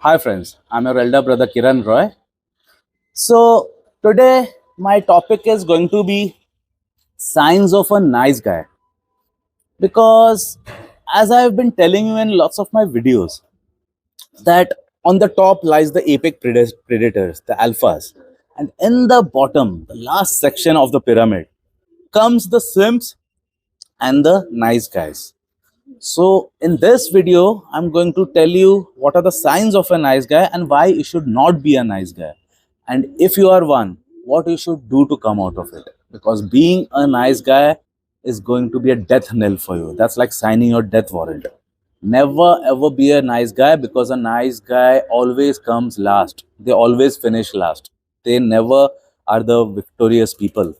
Hi friends, I'm your elder brother Kiran Roy. So today my topic is going to be signs of a nice guy, because as I've been telling you in lots of my videos that on the top lies the apex predators, the alphas, and in the bottom, the last section of the pyramid comes the simps and the nice guys. So in this video, I'm going to tell you what are the signs of a nice guy and why you should not be a nice guy. And if you are one, what you should do to come out of it. Because being a nice guy is going to be a death knell for you. That's like signing your death warrant. Never ever be a nice guy, because a nice guy always comes last. They always finish last. They never are the victorious people.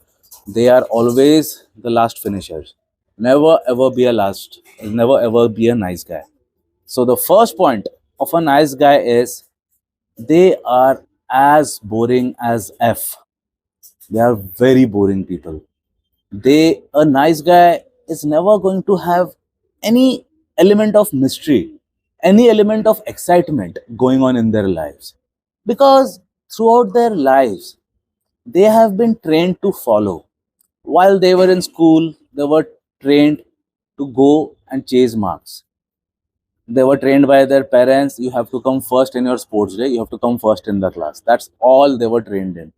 They are always the last finishers. Never ever be a last. Never ever be a nice guy. So the first point of a nice guy is they are as boring as F. They are very boring people. A nice guy is never going to have any element of mystery, any element of excitement going on in their lives. Because throughout their lives, they have been trained to follow. While they were in school, they were trained to go and chase marks. They were trained by their parents. You have to come first in your sports day, you have to come first in the class. That's all they were trained in.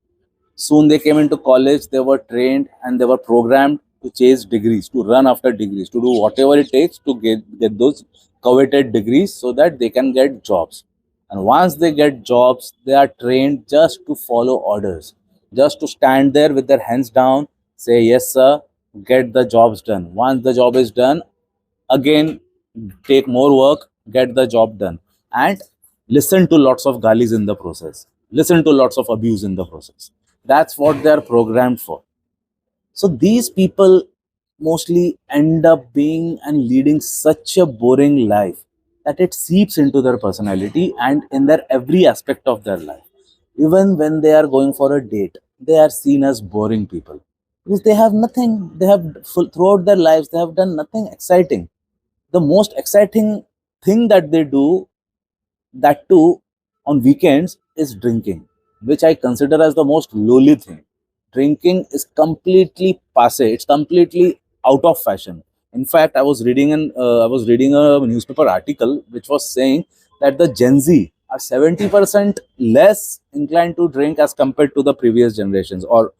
Soon they came into college, they were trained and they were programmed to chase degrees, to run after degrees, to do whatever it takes to get those coveted degrees so that they can get jobs. And once they get jobs, they are trained just to follow orders, just to stand there with their hands down, say, yes, sir, get the jobs done. Once the job is done, again, take more work, get the job done. And listen to lots of galis in the process, listen to lots of abuse in the process. That's what they are programmed for. So these people mostly end up being and leading such a boring life that it seeps into their personality and in their every aspect of their life. Even when they are going for a date, they are seen as boring people, because they have nothing. They have throughout their lives they have done nothing exciting. The most exciting thing that they do, that too on weekends, is drinking, which I consider as the most lowly thing. Drinking is completely passe. It's completely out of fashion. In fact, I was reading a newspaper article which was saying that the Gen Z are 70% less inclined to drink as compared to the previous generations, or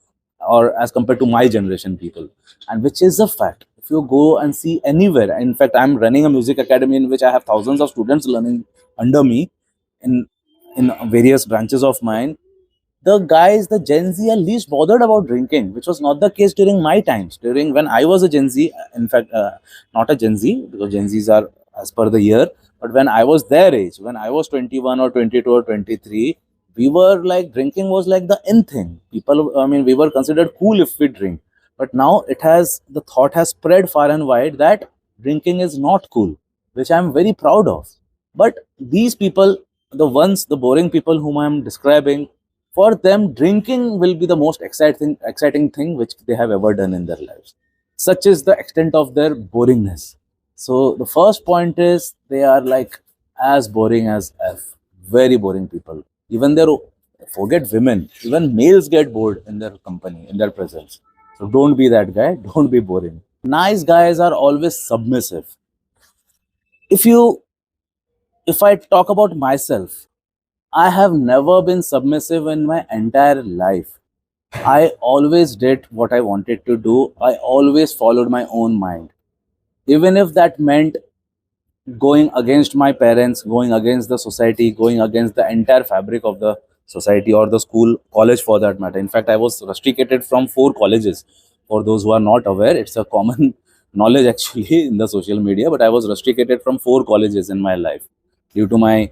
as compared to my generation people, and which is a fact. If you go and see anywhere, in fact, I'm running a music academy in which I have thousands of students learning under me in various branches of mine. The guys, the Gen Z, are least bothered about drinking, which was not the case during my times. During when I was a Gen Z, in fact, not a Gen Z, because Gen Zs are as per the year, but when I was their age, when I was 21 or 22 or 23, we were like, drinking was like the in thing. People, I mean, we were considered cool if we drink. But now the thought has spread far and wide that drinking is not cool, which I'm very proud of. But these people, the boring people whom I'm describing, for them, drinking will be the most exciting thing which they have ever done in their lives. Such is the extent of their boringness. So the first point is they are like as boring as F. Very boring people. Even their forget women. Even males get bored in their company, in their presence. So don't be that guy. Don't be boring. Nice guys are always submissive. If you if I talk about myself, I have never been submissive in my entire life. I always did what I wanted to do. I always followed my own mind. Even if that meant going against my parents, going against the society, going against the entire fabric of the society or the school, college for that matter. In fact, I was rusticated from 4 colleges. For those who are not aware, it's a common knowledge actually in the social media, but I was rusticated from 4 colleges in my life due to my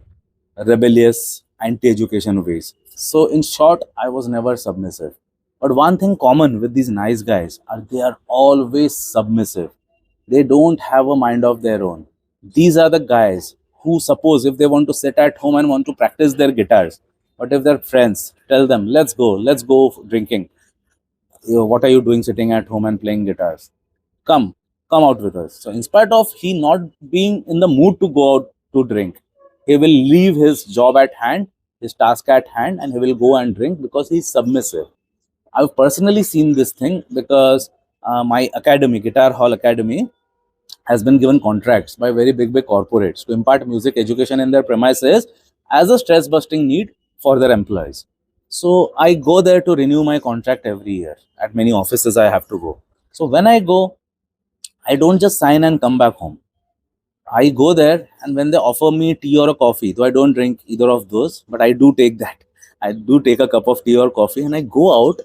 rebellious anti-education ways. So in short, I was never submissive. But one thing common with these nice guys are they are always submissive. They don't have a mind of their own. These are the guys who, suppose if they want to sit at home and want to practice their guitars, but if their friends tell them, let's go drinking, what are you doing sitting at home and playing guitars? Come, come out with us. So in spite of he not being in the mood to go out to drink, He will leave his job at hand, his task at hand, and he will go and drink because he's submissive. I've personally seen this thing because my academy, Guitar Hall Academy, has been given contracts by very big corporates to impart music education in their premises as a stress busting need for their employees. So I go there to renew my contract every year. At many offices I have to go. So when I go, I don't just sign and come back home. I go there, and when they offer me tea or a coffee, though I don't drink either of those, but I do take that. I do take a cup of tea or coffee, and I go out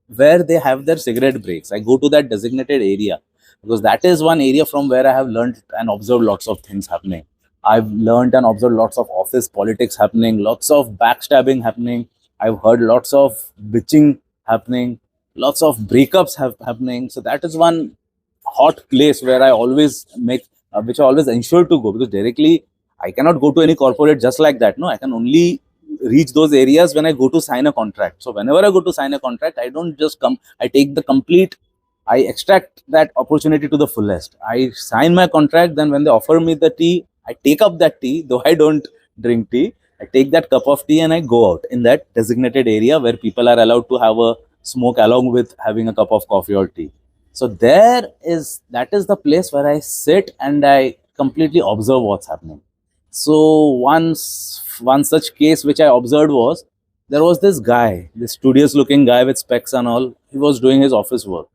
where they have their cigarette breaks. I go to that designated area because that is one area from where I have learned and observed lots of things happening. I've learned and observed lots of office politics happening, lots of backstabbing happening. I've heard lots of bitching happening, lots of breakups happening. So that is one hot place where I always make, which I always ensure to go, because directly I cannot go to any corporate just like that. No, I can only reach those areas when I go to sign a contract. So whenever I go to sign a contract, I don't just come, I take the complete, I extract that opportunity to the fullest. I sign my contract, then when they offer me the tea, I take up that tea, though I don't drink tea. I take that cup of tea and I go out in that designated area where people are allowed to have a smoke along with having a cup of coffee or tea. So that is the place where I sit and I completely observe what's happening. So one such case which I observed was, there was this guy, this studious looking guy with specs and all. He was doing his office work.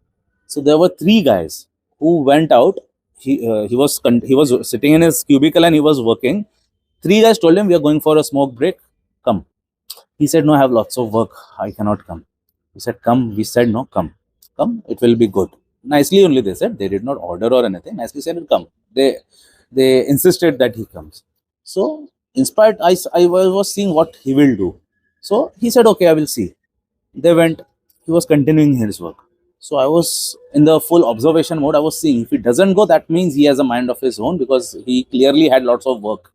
So there were three guys who went out. He was sitting in his cubicle and he was working. Three guys told him, "We are going for a smoke break. Come." He said, "No, I have lots of work. I cannot come." We said, "Come." We said, "No, come. Come. It will be good." Nicely only they said. They did not order or anything. Nicely said, "Come." They insisted that he comes. So, in spite, I was seeing what he will do. So he said, "Okay, I will see." They went. He was continuing his work. So I was in the full observation mode. I was seeing, if he doesn't go, that means he has a mind of his own, because he clearly had lots of work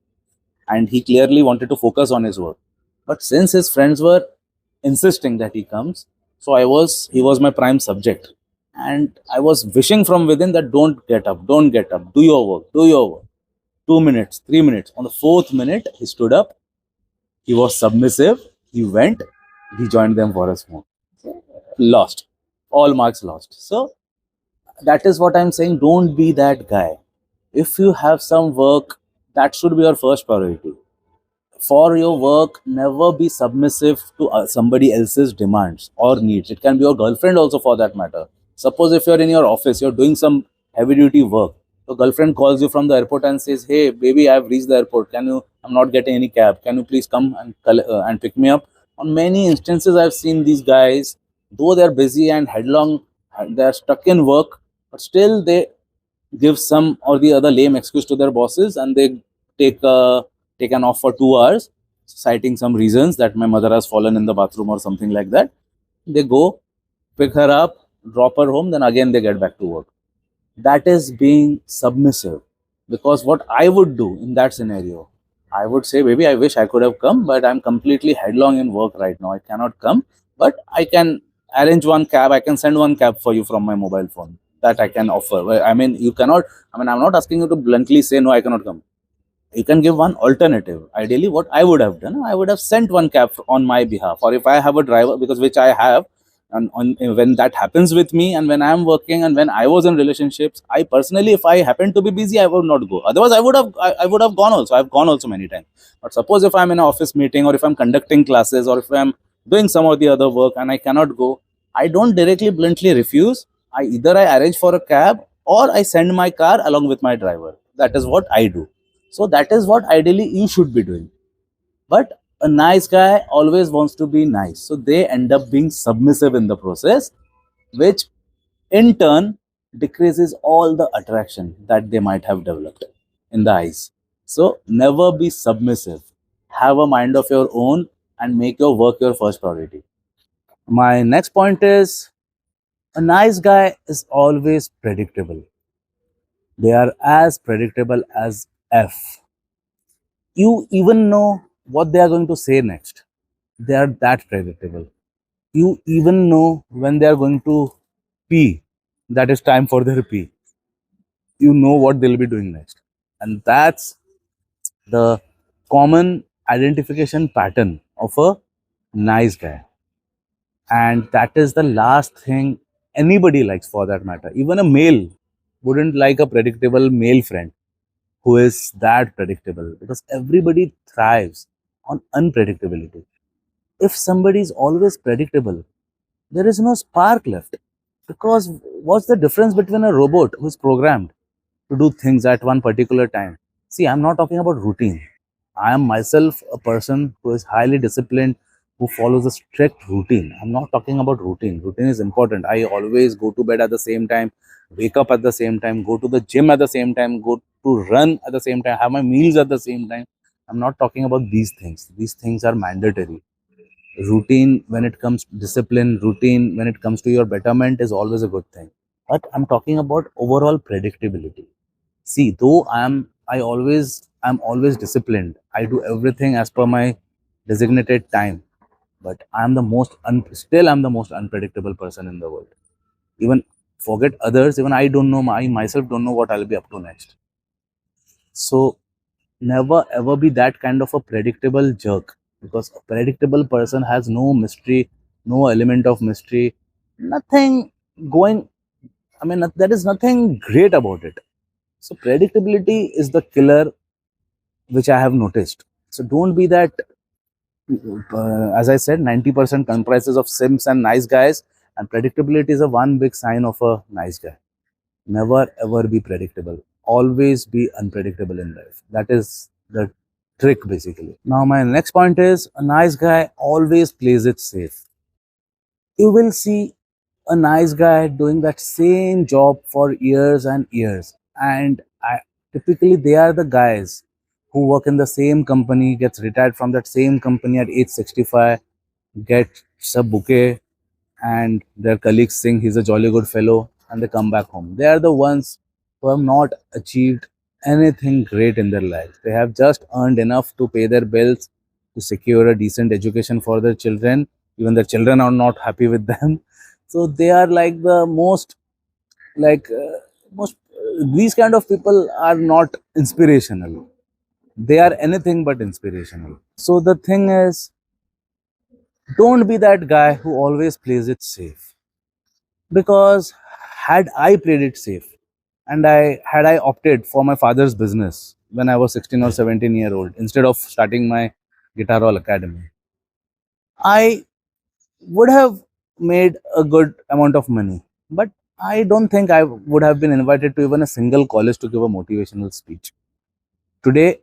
and he clearly wanted to focus on his work. But since his friends were insisting that he comes, so he was my prime subject. And I was wishing from within that, don't get up, do your work, do your work. 2 minutes, 3 minutes. On the fourth minute, he stood up, he was submissive, he went, he joined them for a smoke. Lost. All marks lost. So that is what I'm saying. Don't be that guy. If you have some work, that should be your first priority. For your work, never be submissive to somebody else's demands or needs. It can be your girlfriend also, for that matter. Suppose if you're in your office, you're doing some heavy duty work, your girlfriend calls you from the airport and says, "Hey baby, I've reached the airport, can you, I'm not getting any cab, can you please come and and pick me up?" On many instances I've seen these guys, though they're busy and headlong, they're stuck in work, but still they give some or the other lame excuse to their bosses, and they take take an off for 2 hours, citing some reasons that my mother has fallen in the bathroom or something like that. They go, pick her up, drop her home, then again they get back to work. That is being submissive. Because what I would do in that scenario, I would say, "Baby, I wish I could have come, but I'm completely headlong in work right now. I cannot come, but I can arrange one cab. I can send one cab for you from my mobile phone. That I can offer." Well, I mean, you cannot, I mean, I'm not asking you to bluntly say, "No, I cannot come." You can give one alternative. Ideally, what I would have done, I would have sent one cab on my behalf, or if I have a driver, because which I have, and when that happens with me, and when I am working, and when I was in relationships, I personally, if I happen to be busy, I would not go. Otherwise, I would have gone also. I've gone also many times. But suppose if I'm in an office meeting, or if I'm conducting classes, or if I'm doing some of the other work and I cannot go, I don't directly bluntly refuse. I arrange for a cab, or I send my car along with my driver. That is what I do. So that is what ideally you should be doing. But a nice guy always wants to be nice. So they end up being submissive in the process, which in turn decreases all the attraction that they might have developed in the eyes. So never be submissive. Have a mind of your own and make your work your first priority. My next point is, a nice guy is always predictable. They are as predictable as F. You even know what they are going to say next. They are that predictable. You even know when they are going to pee, that is time for their pee. You know what they'll be doing next. And that's the common identification pattern of a nice guy. And that is the last thing anybody likes for that matter. Even a male wouldn't like a predictable male friend who is that predictable, because everybody thrives on unpredictability. If somebody is always predictable, there is no spark left. Because what's the difference between a robot who's programmed to do things at one particular time? See, I'm not talking about routine. I am myself a person who is highly disciplined, who follows a strict routine. I'm not talking about routine. Routine is important. I always go to bed at the same time, wake up at the same time, go to the gym at the same time, go to run at the same time, have my meals at the same time. I'm not talking about these things. These things are mandatory. Routine, when it comes to discipline, routine, when it comes to your betterment, is always a good thing. But I'm talking about overall predictability. See, though I'm always disciplined. I do everything as per my designated time. But still I'm the most unpredictable person in the world. Even forget others, even I don't know, I myself don't know what I'll be up to next. So never ever be that kind of a predictable jerk, because a predictable person has no mystery, no element of mystery, nothing going. I mean, there is nothing great about it. So predictability is the killer, which I have noticed. So don't be that. As I said, 90% comprises of simps and nice guys, and predictability is a one big sign of a nice guy. Never ever be predictable. Always be unpredictable in life. That is the trick, basically. Now, my next point is, a nice guy always plays it safe. You will see a nice guy doing that same job for years and years. And typically, they are the guys who work in the same company, gets retired from that same company at age 65, gets a bouquet, and their colleagues think he's a jolly good fellow, and they come back home. They are the ones who have not achieved anything great in their life. They have just earned enough to pay their bills, to secure a decent education for their children. Even their children are not happy with them. So they are like the like, these kind of people are not inspirational. They are anything but inspirational. So the thing is, don't be that guy who always plays it safe. Because had I played it safe, and I opted for my father's business when I was 16 or 17-year old, instead of starting my guitar hall academy, I would have made a good amount of money. But I don't think I would have been invited to even a single college to give a motivational speech. Today,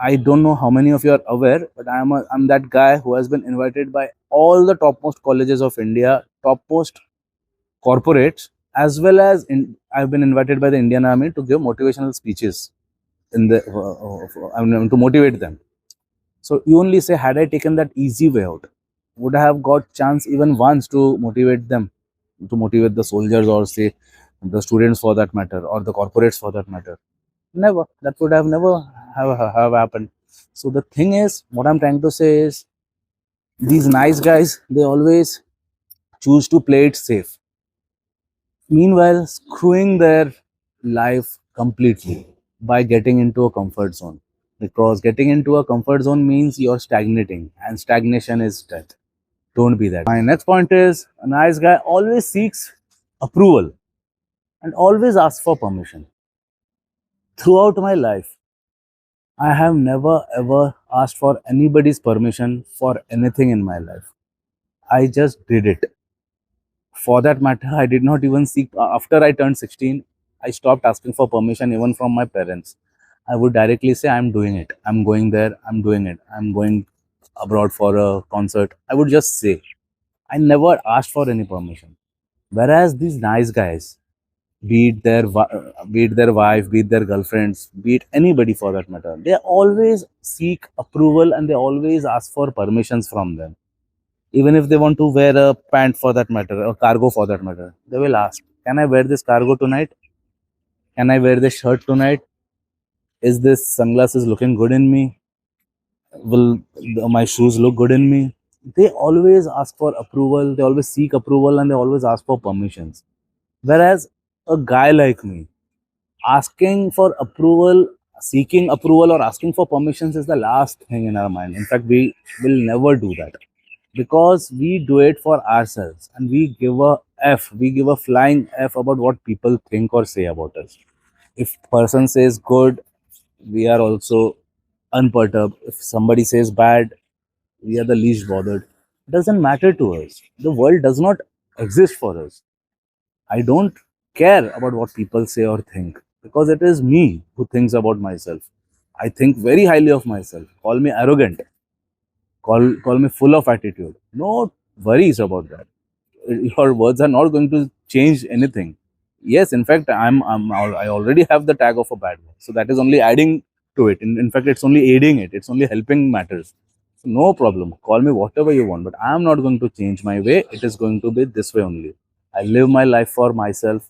I don't know how many of you are aware, but I'm that guy who has been invited by all the topmost colleges of India, topmost corporates, as well as I've been invited by the Indian Army to give motivational speeches in the I mean, to motivate them. So you only say, had I taken that easy way out, would I have got chance even once to motivate them, to motivate the soldiers, or say the students for that matter, or the corporates for that matter? Never. That would have never have happened. So the thing is, what I'm trying to say is, these nice guys, they always choose to play it safe, meanwhile screwing their life completely by getting into a comfort zone. Because getting into a comfort zone means you're stagnating, and stagnation is death. Don't be that. My next point is, a nice guy always seeks approval and always asks for permission. Throughout my life, I have never ever asked for anybody's permission for anything in my life. I just did it. For that matter, I did not even seek, after I turned 16, I stopped asking for permission even from my parents. I would directly say, I'm doing it. I'm going there. I'm doing it. I'm going abroad for a concert. I would just say. I never asked for any permission. Whereas these nice guys, be it their wife, be it their girlfriends, be it anybody for that matter, they always seek approval and they always ask for permissions from them. Even if they want to wear a pant for that matter, or cargo for that matter, they will ask, can I wear this cargo tonight? Can I wear this shirt tonight? Is this sunglasses looking good in me? Will my shoes look good in me? They always ask for approval, they always seek approval, and they always ask for permissions. Whereas a guy like me, asking for approval seeking approval or asking for permissions is the last thing in our mind. In fact, we will never do that because we do it for ourselves and we give a flying F about what people think or say about us. If person says good, we are also unperturbed. If somebody says bad, we are the least bothered. It doesn't matter to us. The world does not exist for us. I don't care about what people say or think because it is me who thinks about myself. I think very highly of myself. Call me arrogant, call me full of attitude. No worries about that. Your words are not going to change anything. Yes, in fact, I already have the tag of a bad guy, so that is only adding to it. In fact, it's only aiding it. It's only helping matters. So no problem. Call me whatever you want, but I am not going to change my way. It is going to be this way only. I live my life for myself,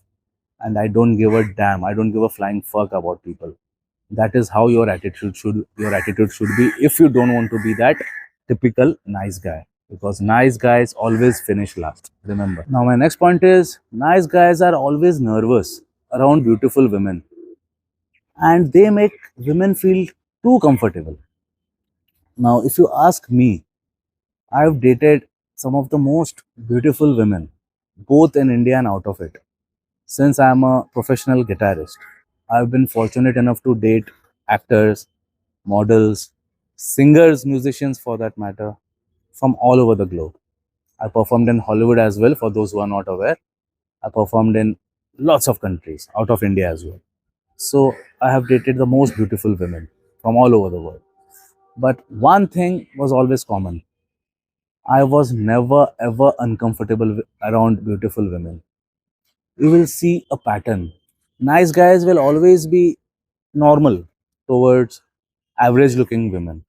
and I don't give a damn. I don't give a flying fuck about people. That is how your attitude should be if you don't want to be that typical nice guy, because nice guys always finish last, remember. Now my next point is, nice guys are always nervous around beautiful women, and they make women feel too comfortable. Now if you ask me, I've dated some of the most beautiful women, both in India and out of it. Since I'm a professional guitarist, I've been fortunate enough to date actors, models, singers, musicians for that matter, from all over the globe. I performed in Hollywood as well, for those who are not aware. I performed in lots of countries out of India as well. So I have dated the most beautiful women from all over the world. But one thing was always common. I was never ever uncomfortable around beautiful women. You will see a pattern. Nice guys will always be normal towards average looking women.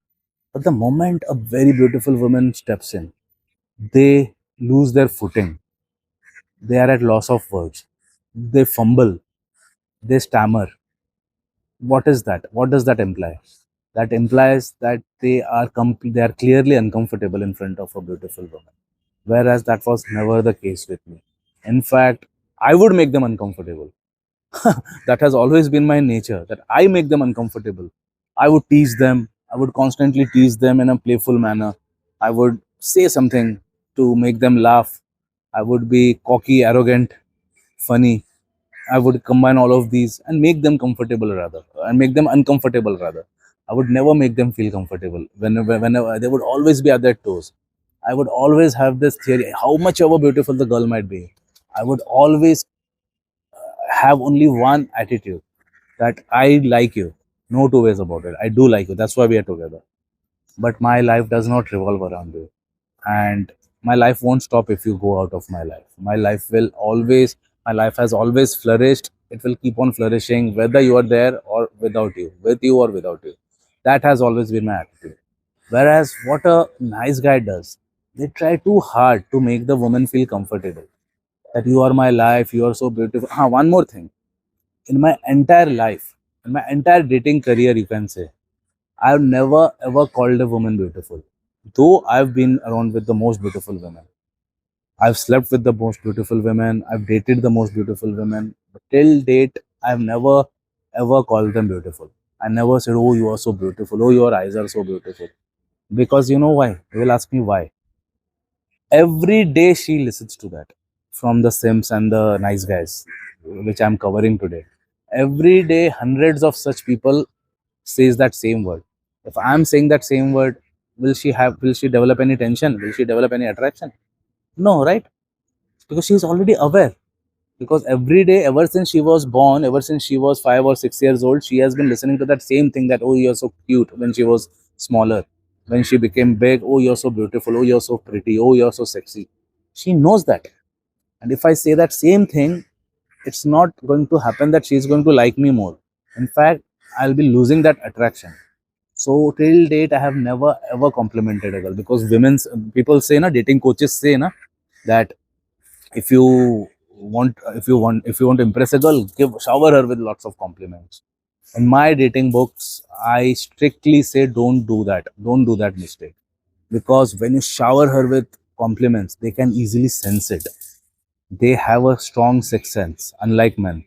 But the moment a very beautiful woman steps in, they lose their footing. They are at loss of words. They fumble. They stammer. What is that? What does that imply? That implies that they are clearly uncomfortable in front of a beautiful woman. Whereas that was never the case with me. In fact, I would make them uncomfortable. That has always been my nature, that I make them uncomfortable. I would tease them. I would constantly tease them in a playful manner. I would say something to make them laugh. I would be cocky, arrogant, funny. I would combine all of these and make them comfortable rather, and make them uncomfortable rather. I would never make them feel comfortable. Whenever they would always be at their toes. I would always have this theory, how much ever beautiful the girl might be, I would always have only one attitude, that I like you. No two ways about it. I do like you. That's why we are together. But my life does not revolve around you. And my life won't stop if you go out of my life. My life has always flourished. It will keep on flourishing whether you are there or without you, with you or without you. That has always been my attitude. Whereas what a nice guy does, they try too hard to make the woman feel comfortable. That you are my life, you are so beautiful. One more thing. In my entire life, in my entire dating career, you can say, I've never ever called a woman beautiful. Though I've been around with the most beautiful women. I've slept with the most beautiful women. I've dated the most beautiful women. But till date, I've never ever called them beautiful. I never said, oh, you are so beautiful. Oh, your eyes are so beautiful. Because you know why? You will ask me why. Every day she listens to that from the Sims and the nice guys, which I'm covering today. Every day, hundreds of such people says that same word. If I'm saying that same word, will she develop any tension? Will she develop any attraction? No, right? Because she is already aware. Because every day, ever since she was born, ever since she was 5 or 6 years old, she has been listening to that same thing, that, oh, you're so cute, when she was smaller. When she became big, oh, you're so beautiful, oh, you're so pretty, oh, you're so sexy. She knows that. And if I say that same thing, it's not going to happen that she's going to like me more. In fact, I'll be losing that attraction. So till date, I have never ever complimented a girl, because women's people say na, dating coaches say na, that if you want to impress a girl, shower her with lots of compliments. In my dating books, I strictly say don't do that. Don't do that mistake, because when you shower her with compliments, they can easily sense it. They have a strong sixth sense, unlike men.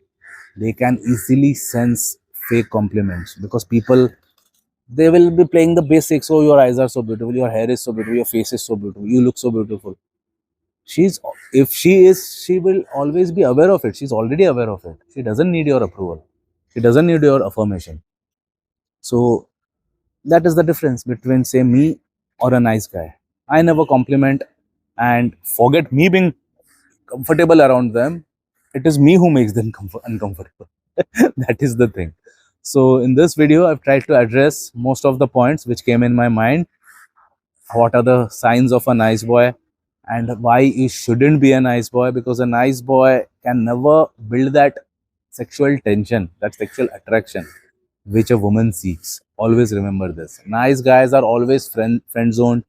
They can easily sense fake compliments, because people, they will be playing the basics. Oh, your eyes are so beautiful, your hair is so beautiful, your face is so beautiful, you look so beautiful. She's, if she is, she will always be aware of it. She's already aware of it. She doesn't need your approval. She doesn't need your affirmation. So that is the difference between, say, me or a nice guy. I never compliment and forget me being comfortable around them. It is me who makes them uncomfortable. That is the thing. So in this video, I've tried to address most of the points which came in my mind. What are the signs of a nice boy and why he shouldn't be a nice boy? Because a nice boy can never build that sexual tension, that sexual attraction which a woman seeks. Always remember this. Nice guys are always friend zoned.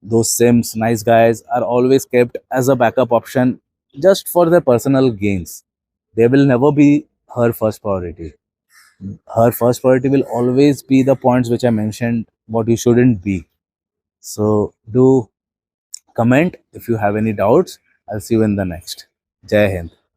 Those sims, nice guys, are always kept as a backup option just for their personal gains. They will never be her first priority. Her first priority will always be the points which I mentioned, what you shouldn't be. So do comment if you have any doubts. I'll see you in the next. Jai Hind.